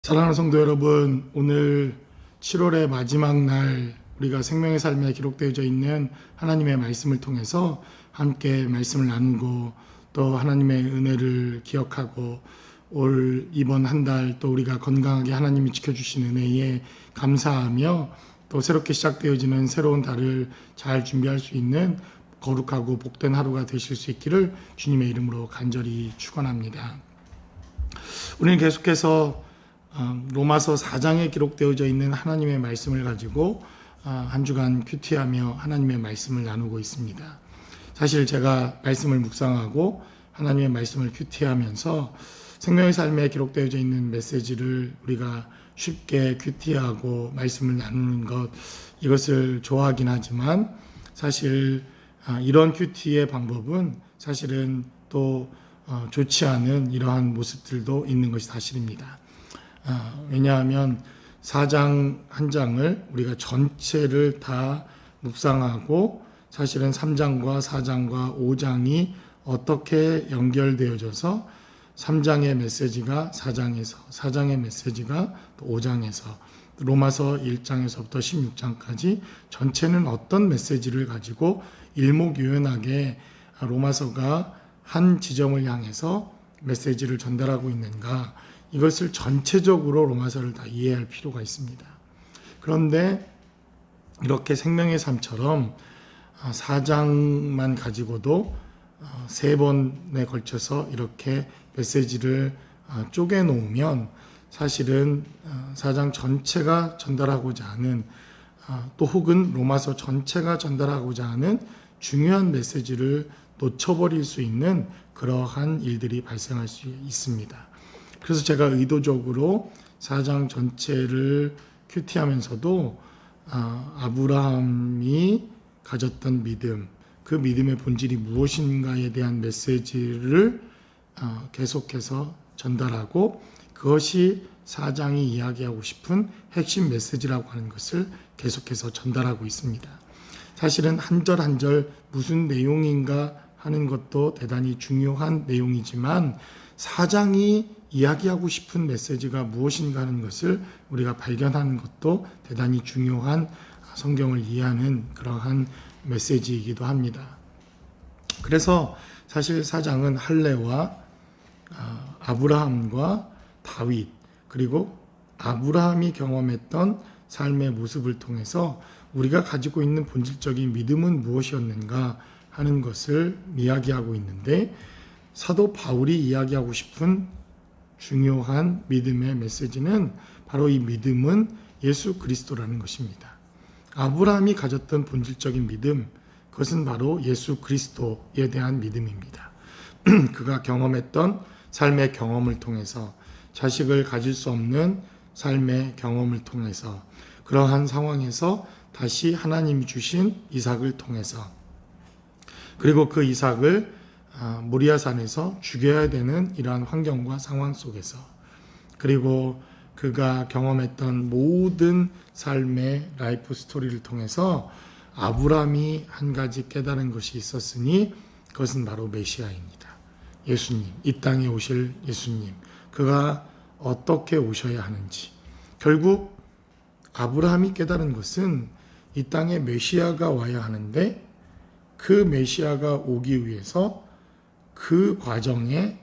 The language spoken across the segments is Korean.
사랑하는 성도 여러분, 오늘 7월의 마지막 날 우리가 생명의 삶에 기록되어져 있는 하나님의 말씀을 통해서 함께 말씀을 나누고 또 하나님의 은혜를 기억하고 이번 한 달 또 우리가 건강하게 하나님이 지켜주신 은혜에 감사하며 또 새롭게 시작되어지는 새로운 달을 잘 준비할 수 있는 거룩하고 복된 하루가 되실 수 있기를 주님의 이름으로 간절히 축원합니다. 우리는 계속해서 로마서 4장에 기록되어져 있는 하나님의 말씀을 가지고 한 주간 큐티하며 하나님의 말씀을 나누고 있습니다. 사실 제가 말씀을 묵상하고 하나님의 말씀을 큐티하면서 생명의 삶에 기록되어져 있는 메시지를 우리가 쉽게 큐티하고 말씀을 나누는 것, 이것을 좋아하긴 하지만 사실 이런 큐티의 방법은 사실은 또 좋지 않은 이러한 모습들도 있는 것이 사실입니다. 왜냐하면 4장 한 장을 우리가 전체를 다 묵상하고 사실은 3장과 4장과 5장이 어떻게 연결되어져서 3장의 메시지가 4장에서, 4장의 메시지가 또 5장에서, 로마서 1장에서부터 16장까지 전체는 어떤 메시지를 가지고 일목요연하게 로마서가 한 지점을 향해서 메시지를 전달하고 있는가, 이것을 전체적으로 로마서를 다 이해할 필요가 있습니다. 그런데 이렇게 생명의 삶처럼 4장만 가지고도 3번에 걸쳐서 이렇게 메시지를 쪼개 놓으면 사실은 4장 전체가 전달하고자 하는 또 혹은 로마서 전체가 전달하고자 하는 중요한 메시지를 놓쳐버릴 수 있는 그러한 일들이 발생할 수 있습니다. 그래서 제가 의도적으로 4장 전체를 큐티하면서도 아브라함이 가졌던 믿음, 그 믿음의 본질이 무엇인가에 대한 메시지를 계속해서 전달하고, 그것이 4장이 이야기하고 싶은 핵심 메시지라고 하는 것을 계속해서 전달하고 있습니다. 사실은 한 절 한 절 무슨 내용인가 하는 것도 대단히 중요한 내용이지만 4장이 이야기하고 싶은 메시지가 무엇인가 하는 것을 우리가 발견하는 것도 대단히 중요한 성경을 이해하는 그러한 메시지이기도 합니다. 그래서 사실 4장은 할례와 아브라함과 다윗, 그리고 아브라함이 경험했던 삶의 모습을 통해서 우리가 가지고 있는 본질적인 믿음은 무엇이었는가 하는 것을 이야기하고 있는데, 사도 바울이 이야기하고 싶은 중요한 믿음의 메시지는 바로 이 믿음은 예수 그리스도라는 것입니다. 아브라함이 가졌던 본질적인 믿음, 그것은 바로 예수 그리스도에 대한 믿음입니다. 그가 경험했던 삶의 경험을 통해서, 자식을 가질 수 없는 삶의 경험을 통해서, 그러한 상황에서 다시 하나님이 주신 이삭을 통해서, 그리고 그 이삭을 모리아산에서 죽여야 되는 이러한 환경과 상황 속에서, 그리고 그가 경험했던 모든 삶의 라이프 스토리를 통해서 아브라함이 한 가지 깨달은 것이 있었으니 그것은 바로 메시아입니다. 예수님, 이 땅에 오실 예수님, 그가 어떻게 오셔야 하는지. 결국 아브라함이 깨달은 것은 이 땅에 메시아가 와야 하는데, 그 메시아가 오기 위해서 그 과정에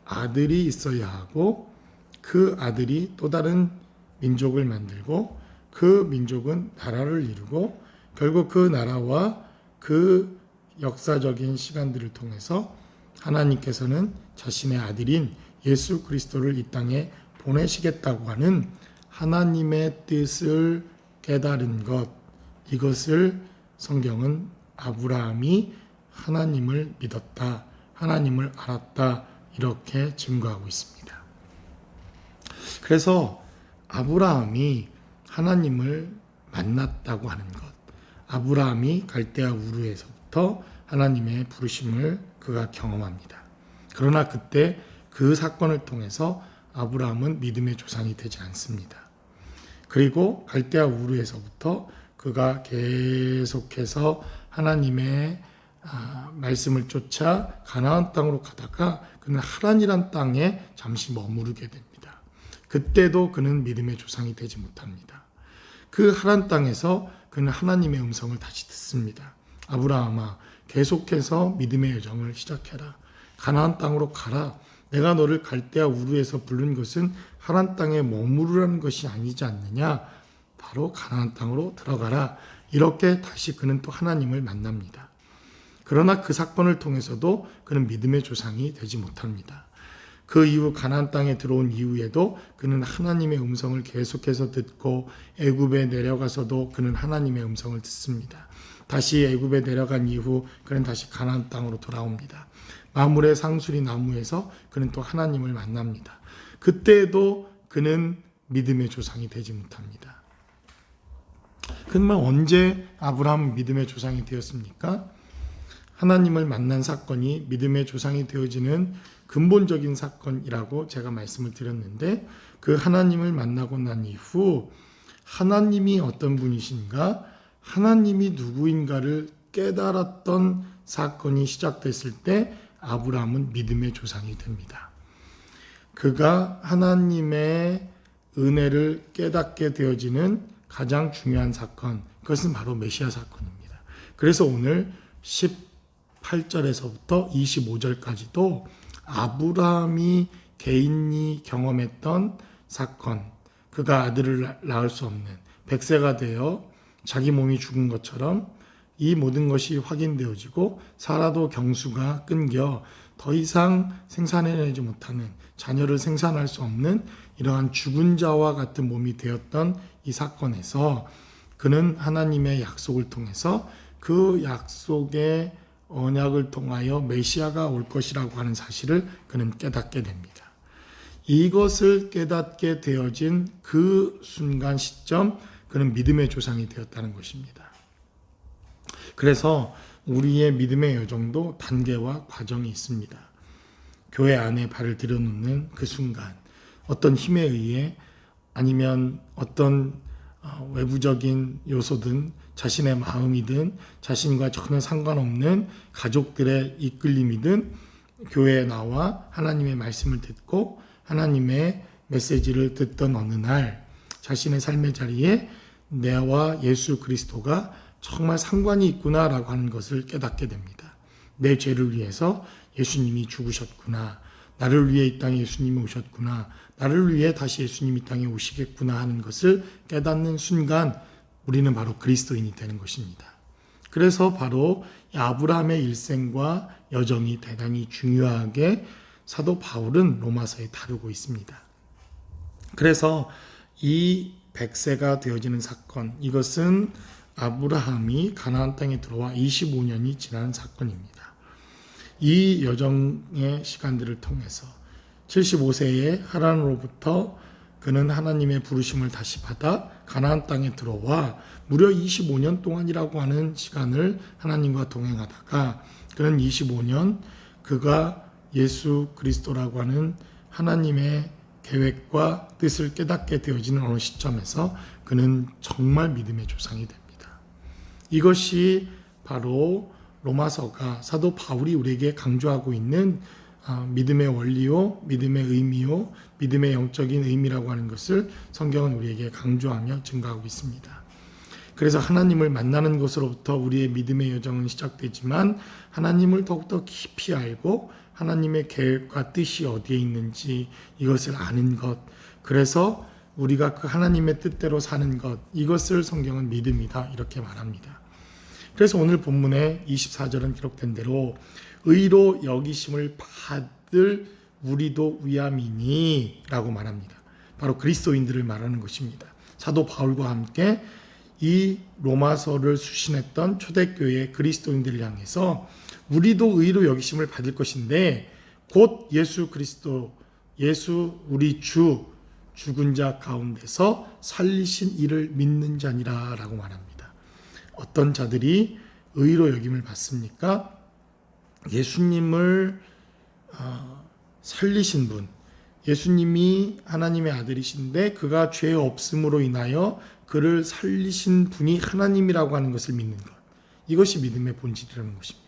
아들이 있어야 하고, 그 아들이 또 다른 민족을 만들고, 그 민족은 나라를 이루고, 결국 그 나라와 그 역사적인 시간들을 통해서 하나님께서는 자신의 아들인 예수 그리스도를 이 땅에 보내시겠다고 하는 하나님의 뜻을 깨달은 것, 이것을 성경은 아브라함이 하나님을 믿었다, 하나님을 알았다, 이렇게 증거하고 있습니다. 그래서 아브라함이 하나님을 만났다고 하는 것, 아브라함이 갈대아 우르에서부터 하나님의 부르심을 그가 경험합니다. 그러나 그때 그 사건을 통해서 아브라함은 믿음의 조상이 되지 않습니다. 그리고 갈대아 우르에서부터 그가 계속해서 하나님의 말씀을 쫓아 가나안 땅으로 가다가 그는 하란이란 땅에 잠시 머무르게 됩니다. 그때도 그는 믿음의 조상이 되지 못합니다. 그 하란 땅에서 그는 하나님의 음성을 다시 듣습니다. 아브라함아, 계속해서 믿음의 여정을 시작해라. 가나안 땅으로 가라. 내가 너를 갈대아 우르에서 부른 것은 하란 땅에 머무르라는 것이 아니지 않느냐. 바로 가나안 땅으로 들어가라. 이렇게 다시 그는 또 하나님을 만납니다. 그러나 그 사건을 통해서도 그는 믿음의 조상이 되지 못합니다. 그 이후 가나안 땅에 들어온 이후에도 그는 하나님의 음성을 계속해서 듣고 애굽에 내려가서도 그는 하나님의 음성을 듣습니다. 다시 애굽에 내려간 이후 그는 다시 가나안 땅으로 돌아옵니다. 마물의 상수리 나무에서 그는 또 하나님을 만납니다. 그때도 그는 믿음의 조상이 되지 못합니다. 그러면 언제 아브라함은 믿음의 조상이 되었습니까? 하나님을 만난 사건이 믿음의 조상이 되어지는 근본적인 사건이라고 제가 말씀을 드렸는데, 그 하나님을 만나고 난 이후 하나님이 어떤 분이신가, 하나님이 누구인가를 깨달았던 사건이 시작됐을 때 아브라함은 믿음의 조상이 됩니다. 그가 하나님의 은혜를 깨닫게 되어지는 가장 중요한 사건, 그것은 바로 메시아 사건입니다. 그래서 오늘 18절에서부터 25절까지도 아브라함이 개인이 경험했던 사건, 그가 아들을 낳을 수 없는 100세가 되어 자기 몸이 죽은 것처럼 이 모든 것이 확인되어지고 사라도 경수가 끊겨 더 이상 생산해내지 못하는, 자녀를 생산할 수 없는 이러한 죽은 자와 같은 몸이 되었던 이 사건에서 그는 하나님의 약속을 통해서 그 약속의 언약을 통하여 메시아가 올 것이라고 하는 사실을 그는 깨닫게 됩니다. 이것을 깨닫게 되어진 그 순간 시점, 그는 믿음의 조상이 되었다는 것입니다. 그래서 우리의 믿음의 여정도 단계와 과정이 있습니다. 교회 안에 발을 들여놓는 그 순간, 어떤 힘에 의해 아니면 어떤 외부적인 요소든 자신의 마음이든 자신과 전혀 상관없는 가족들의 이끌림이든 교회에 나와 하나님의 말씀을 듣고 하나님의 메시지를 듣던 어느 날 자신의 삶의 자리에 내와 예수 그리스도가 정말 상관이 있구나라고 하는 것을 깨닫게 됩니다. 내 죄를 위해서 예수님이 죽으셨구나. 나를 위해 이 땅에 예수님이 오셨구나. 나를 위해 다시 예수님이 이 땅에 오시겠구나 하는 것을 깨닫는 순간 우리는 바로 그리스도인이 되는 것입니다. 그래서 바로 아브라함의 일생과 여정이 대단히 중요하게 사도 바울은 로마서에 다루고 있습니다. 그래서 이 100세가 되어지는 사건, 이것은 아브라함이 가나안 땅에 들어와 25년이 지난 사건입니다. 이 여정의 시간들을 통해서 75세에 하란으로부터 그는 하나님의 부르심을 다시 받아 가나안 땅에 들어와 무려 25년 동안이라고 하는 시간을 하나님과 동행하다가 그는 25년 그가 예수 그리스도라고 하는 하나님의 계획과 뜻을 깨닫게 되어지는 어느 시점에서 그는 정말 믿음의 조상이 됩니다. 이것이 바로 로마서가 사도 바울이 우리에게 강조하고 있는 믿음의 원리요, 믿음의 의미요, 믿음의 영적인 의미라고 하는 것을 성경은 우리에게 강조하며 증거하고 있습니다. 그래서 하나님을 만나는 것으로부터 우리의 믿음의 여정은 시작되지만 하나님을 더욱더 깊이 알고 하나님의 계획과 뜻이 어디에 있는지 이것을 아는 것, 그래서 우리가 그 하나님의 뜻대로 사는 것, 이것을 성경은 믿음이다 이렇게 말합니다. 그래서 오늘 본문에 24절은 기록된 대로 의로 여기심을 받을 우리도 위함이니 라고 말합니다. 바로 그리스도인들을 말하는 것입니다. 사도 바울과 함께 이 로마서를 수신했던 초대교회 그리스도인들을 향해서 우리도 의로 여기심을 받을 것인데 곧 예수 그리스도, 예수 우리 주, 죽은 자 가운데서 살리신 이를 믿는 자니라 라고 말합니다. 어떤 자들이 의로 여김을 받습니까? 예수님을 살리신 분, 예수님이 하나님의 아들이신데 그가 죄 없음으로 인하여 그를 살리신 분이 하나님이라고 하는 것을 믿는 것, 이것이 믿음의 본질이라는 것입니다.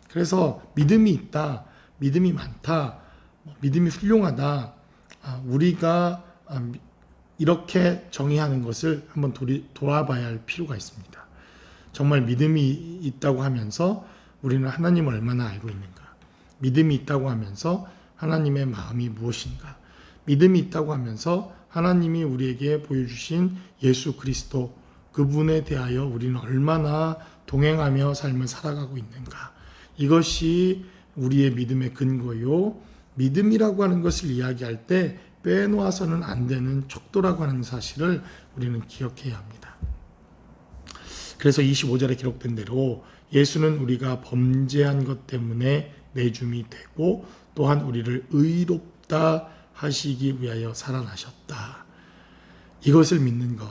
그래서 믿음이 있다, 믿음이 많다, 믿음이 훌륭하다, 우리가 이렇게 정의하는 것을 한번 돌아봐야 할 필요가 있습니다. 정말 믿음이 있다고 하면서 우리는 하나님을 얼마나 알고 있는가? 믿음이 있다고 하면서 하나님의 마음이 무엇인가? 믿음이 있다고 하면서 하나님이 우리에게 보여주신 예수 그리스도, 그분에 대하여 우리는 얼마나 동행하며 삶을 살아가고 있는가? 이것이 우리의 믿음의 근거요. 믿음이라고 하는 것을 이야기할 때 빼놓아서는 안 되는 척도라고 하는 사실을 우리는 기억해야 합니다. 그래서 25절에 기록된 대로 예수는 우리가 범죄한 것 때문에 내줌이 되고 또한 우리를 의롭다 하시기 위하여 살아나셨다. 이것을 믿는 것,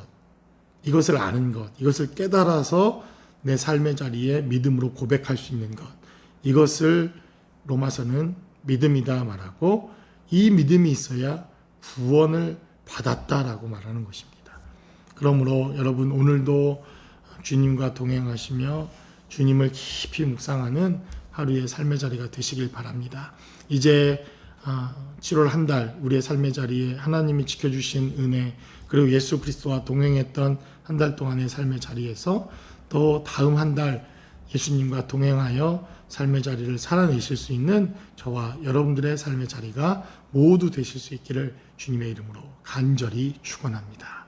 이것을 아는 것, 이것을 깨달아서 내 삶의 자리에 믿음으로 고백할 수 있는 것, 이것을 로마서는 믿음이다 말하고, 이 믿음이 있어야 구원을 받았다라고 말하는 것입니다. 그러므로 여러분, 오늘도 주님과 동행하시며 주님을 깊이 묵상하는 하루의 삶의 자리가 되시길 바랍니다. 이제 7월 한 달 우리의 삶의 자리에 하나님이 지켜주신 은혜, 그리고 예수 그리스도와 동행했던 한 달 동안의 삶의 자리에서 또 다음 한 달 예수님과 동행하여 삶의 자리를 살아내실 수 있는 저와 여러분들의 삶의 자리가 모두 되실 수 있기를 주님의 이름으로 간절히 축원합니다.